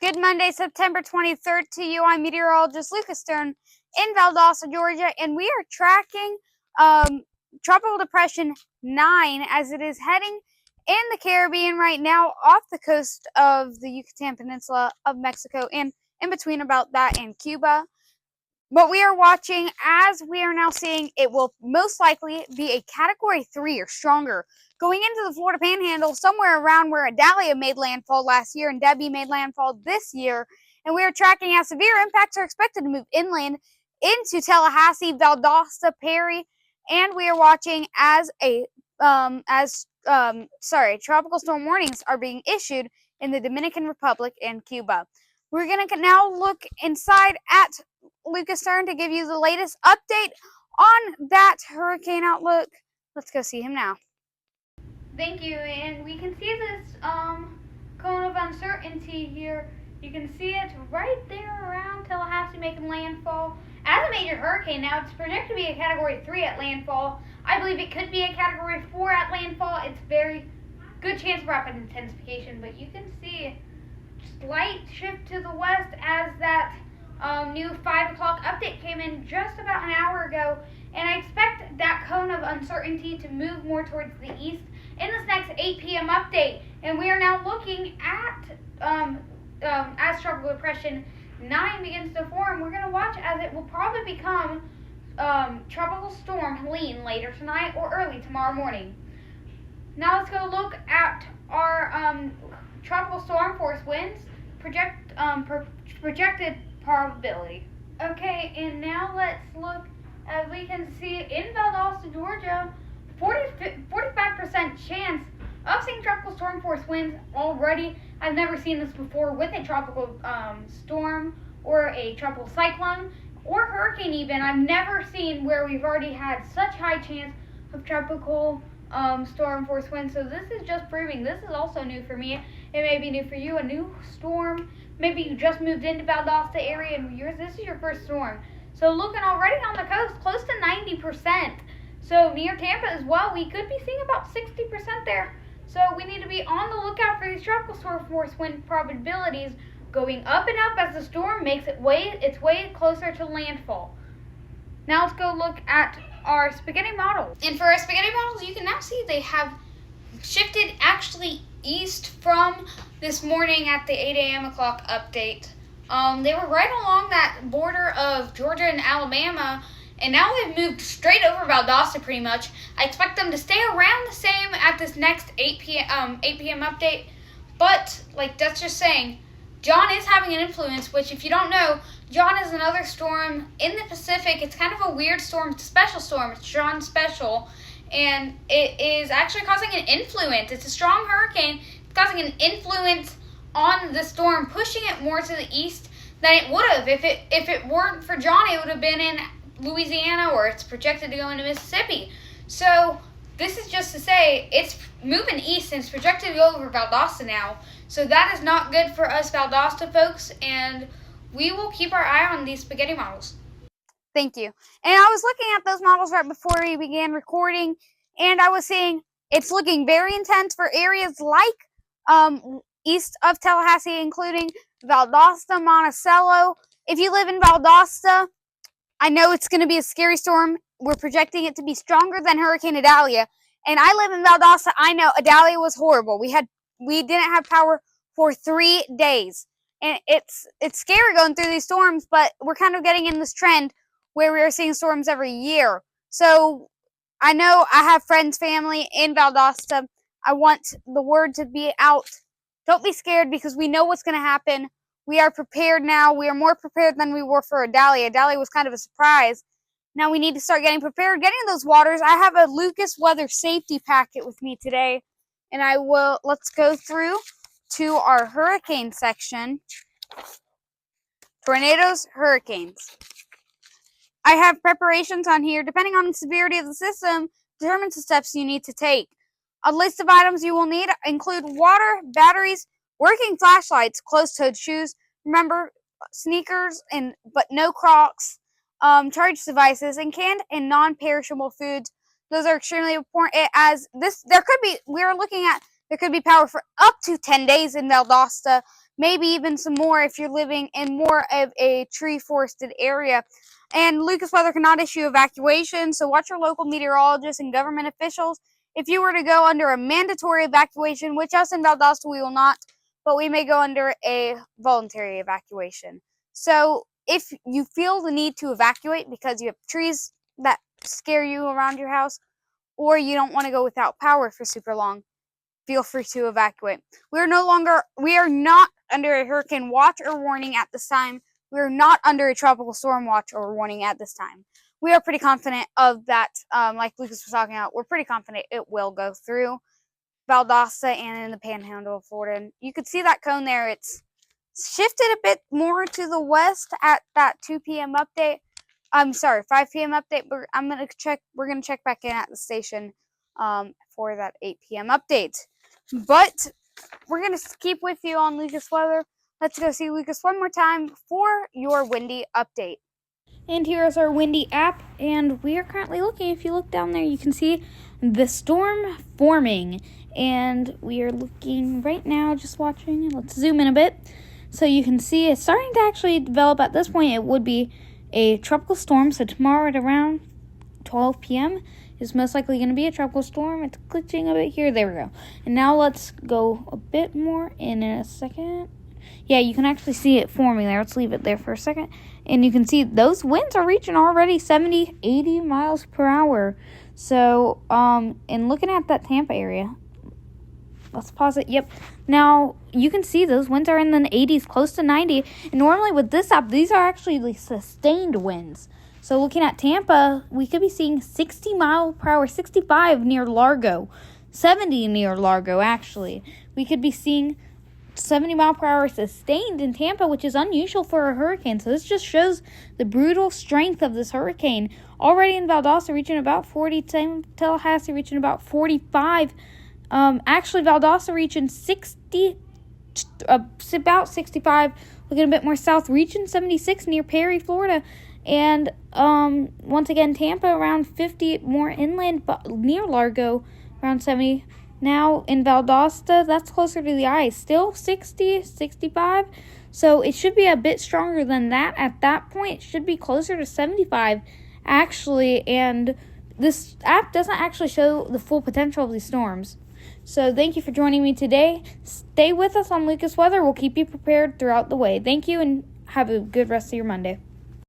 Good Monday, September 23rd to you. I'm meteorologist Lucas Stern in Valdosta, Georgia, and we are tracking Tropical Depression 9 as it is heading in the Caribbean right now off the coast of the Yucatan Peninsula of Mexico and in between about that and Cuba. What we are watching, as we are now seeing, it will most likely be a Category 3 or stronger, going into the Florida Panhandle, somewhere around where Idalia made landfall last year and Debbie made landfall this year. And we are tracking as severe impacts are expected to move inland into Tallahassee, Valdosta, Perry, and we are watching as tropical storm warnings are being issued in the Dominican Republic and Cuba. We're going to now look inside at Lucas Stern to give you the latest update on that hurricane outlook. Let's go see him now. Thank you, and we can see this cone of uncertainty here. You can see it right there around Tallahassee making landfall. As a major hurricane now, it's projected to be a Category 3 at landfall. I believe it could be a Category 4 at landfall. It's very good chance of rapid intensification, but you can see slight shift to the west as that new 5 o'clock update came in just about an hour ago, and I expect that cone of uncertainty to move more towards the east in this next 8 p.m. update. And we are now looking at as Tropical Depression 9 begins to form, we're going to watch as it will probably become Tropical Storm Helene later tonight or early tomorrow morning. Now let's go look at our tropical storm force winds projected probability. Okay, and now let's look. As we can see in Valdosta, Georgia, 45% chance of seeing tropical storm force winds already. I've never seen this before with a tropical storm or a tropical cyclone or hurricane even. I've never seen where we've already had such high chance of tropical storm force winds. So this is just proving this is also new for me. It may be new for you, a new storm. Maybe you just moved into Valdosta area and this is your first storm. So looking already on the coast, close to 90%. So near Tampa as well, we could be seeing about 60% there. So we need to be on the lookout for these tropical storm force wind probabilities going up and up as the storm makes its way closer to landfall. Now let's go look at our spaghetti models. And for our spaghetti models, you can now see they have shifted actually east from this morning at the 8 a.m. o'clock update. They were right along that border of Georgia and Alabama, and now they've moved straight over Valdosta pretty much. I expect them to stay around the same at this next 8 p.m. update, but like that's just saying, John is having an influence, which if you don't know, John is another storm in the Pacific. It's kind of a weird storm. It's a special storm. It's John special, and it is actually causing an influence. It's a strong hurricane. It's causing an influence on the storm, pushing it more to the east than it would have. If it weren't for John, it would have been in Louisiana, or it's projected to go into Mississippi. So this is just to say it's moving east and it's projected to go over Valdosta now. So that is not good for us Valdosta folks, and we will keep our eye on these spaghetti models. Thank you. And I was looking at those models right before we began recording, and I was seeing it's looking very intense for areas like east of Tallahassee, including Valdosta, Monticello. If you live in Valdosta, I know it's going to be a scary storm. We're projecting it to be stronger than Hurricane Idalia. And I live in Valdosta. I know Idalia was horrible. We didn't have power for 3 days. And it's scary going through these storms, but we're kind of getting in this trend where we are seeing storms every year. So I know I have friends, family in Valdosta. I want the word to be out. Don't be scared because we know what's going to happen. We are prepared now. We are more prepared than we were for Idalia. Idalia was kind of a surprise. Now we need to start getting prepared, getting those waters. I have a Lucas weather safety packet with me today, and let's go through to our hurricane section. Tornadoes, hurricanes. I have preparations on here. Depending on the severity of the system, determines the steps you need to take. A list of items you will need include water, batteries, working flashlights, closed-toed shoes, remember sneakers but no Crocs, charge devices, and canned and non-perishable foods. Those are extremely important as there could be power for up to 10 days in Valdosta maybe even some more if you're living in more of a tree forested area. And Lucas Weather cannot issue evacuation, so watch your local meteorologists and government officials. If you were to go under a mandatory evacuation, which us in Valdosta we will not, but we may go under a voluntary evacuation. So if you feel the need to evacuate because you have trees that scare you around your house, or you don't want to go without power for super long, feel free to evacuate. We are not under a hurricane watch or warning at this time. We are not under a tropical storm watch or warning at this time. We are pretty confident of that. Like Lucas was talking about, we're pretty confident it will go through Valdosta and in the Panhandle of Florida. And you could see that cone there. It's shifted a bit more to the west at that 2 p.m. update. I'm sorry, 5 p.m. update, but we're gonna check back in at the station for that 8 p.m. update. But we're gonna keep with you on Lucas Weather. Let's go see Lucas one more time for your windy update. And here is our windy app, and we are currently looking. If you look down there, you can see the storm forming, and we are looking right now, just watching. Let's zoom in a bit. So you can see it's starting to actually develop. At this point, it would be a tropical storm. So tomorrow at around 12 p.m. is most likely going to be a tropical storm. It's glitching a bit here. There we go. And now let's go a bit more in a second. Yeah, you can actually see it forming there. Let's leave it there for a second. And you can see those winds are reaching already 70, 80 miles per hour. So, and looking at that Tampa area, let's pause it. Yep. Now, you can see those winds are in the 80s, close to 90. And normally with this app, these are actually sustained winds. So looking at Tampa, we could be seeing 60 mile per hour, 65 near Largo, 70 near Largo, actually. We could be seeing 70 mile per hour sustained in Tampa, which is unusual for a hurricane. So this just shows the brutal strength of this hurricane. Already in Valdosta reaching about 40, Tallahassee reaching about 45. Actually Valdosta reaching 60, about 65. Looking a bit more south, reaching 76 near Perry, Florida. And once again, Tampa around 50, more inland, but near Largo around 70. Now in Valdosta, that's closer to the ice. Still 60, 65. So it should be a bit stronger than that. At that point, it should be closer to 75, actually. And this app doesn't actually show the full potential of these storms. So thank you for joining me today. Stay with us on Lucas Weather. We'll keep you prepared throughout the way. Thank you, and have a good rest of your Monday.